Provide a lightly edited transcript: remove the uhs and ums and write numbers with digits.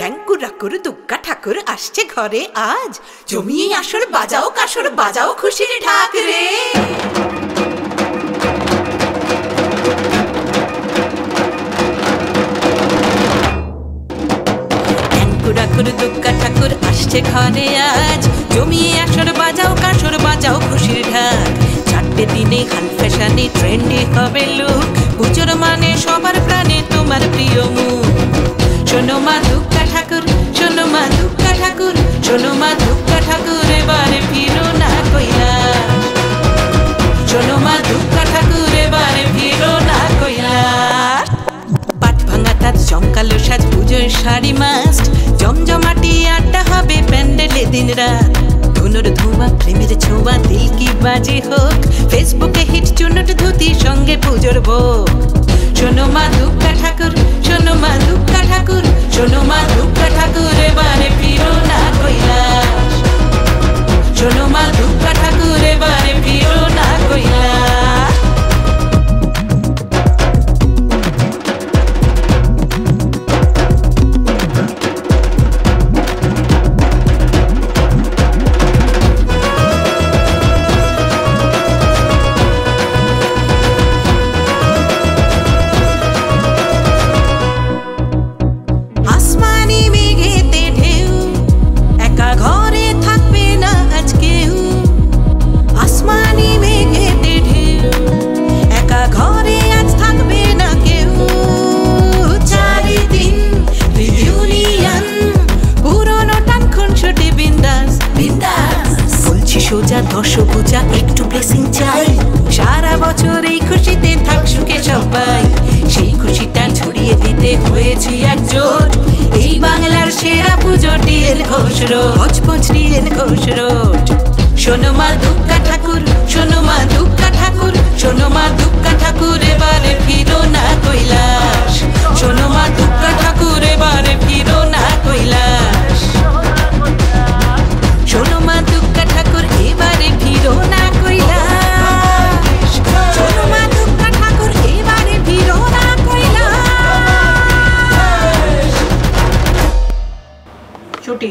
ট্যাঙ্কুরাকুর দুগ্গা ঠাকুর আসছে ঘরে আজ, জমিয়ে আসর বাজাও কাসর বাজাও খুশির ঢাক রে। ট্যাঙ্কুরাকুর দুগ্গা ঠাকুর আসছে ঘরে আজ, জমিয়ে আসর বাজাও কাসর বাজাও খুশির ঢাক। চারটে দিনে হাল ফ্যাশনে ট্রেন্ডি হবে লুক, পুজোর মানে সবার প্রাণে তোমার প্রিয় মুখ। শোনো মা দুগ্গা ঠাকুর, শোনো মা দুগ্গা ঠাকুর, শোনো মা দুগ্গা ঠাকুর এবারে ফিরো না কৈলাস। শোনো মা দুগ্গা ঠাকুর এবারে ফিরো না কৈলাস। পাট ভাঙা তার জমকালো সাজ পুজোর শাড়ি মাস্ট, জমজমাটি আড্ডা হবে প্যান্ডেলে দিন রাত। ধুনুর ধোঁয়া প্রেমের ছোঁয়া দিল কি বাজি হোক, ফেসবুকে হিট চুনট ধুতি সঙ্গে পুজোর ভোগ। শোনো মা দুগ্গা ঠাকুর, শোনো মা দুগ্গা ঠাকুর, শোনো মা দুগ্গা ঠাকুর এবারে ফিরো না কৈলাস। শোনো মা দুগ্গা ঠাকুর এবারে ফিরো না কৈলাস। সোজা দশভুজা একটু ব্লেসিং চাই, সারা বছর এই খুশিতে থাক সুখে সবাই। সেই খুশিটা ছড়িয়ে দিতে হয়েছি একজোট, এই বাংলার সেরা পুজো DL Ghosh road, DL Ghosh road. শোনো মা দুগ্গা ঠাকুর, শোনো মা দুগ্গা ঠাকুর, শোনো মা দুগ্গা ঠাকুর এবারে ফিরো না কৈলাস। শোনো মা দুগ্গা ঠাকুর এবারে ফিরো না কৈলাস। শোনো মা দুগ্গা ঠাকুর এবারে ফিরো না কৈলাস। শোনো মা দুগ্গা ঠাকুর এবারে ফিরো না কৈলাস। ছুটি।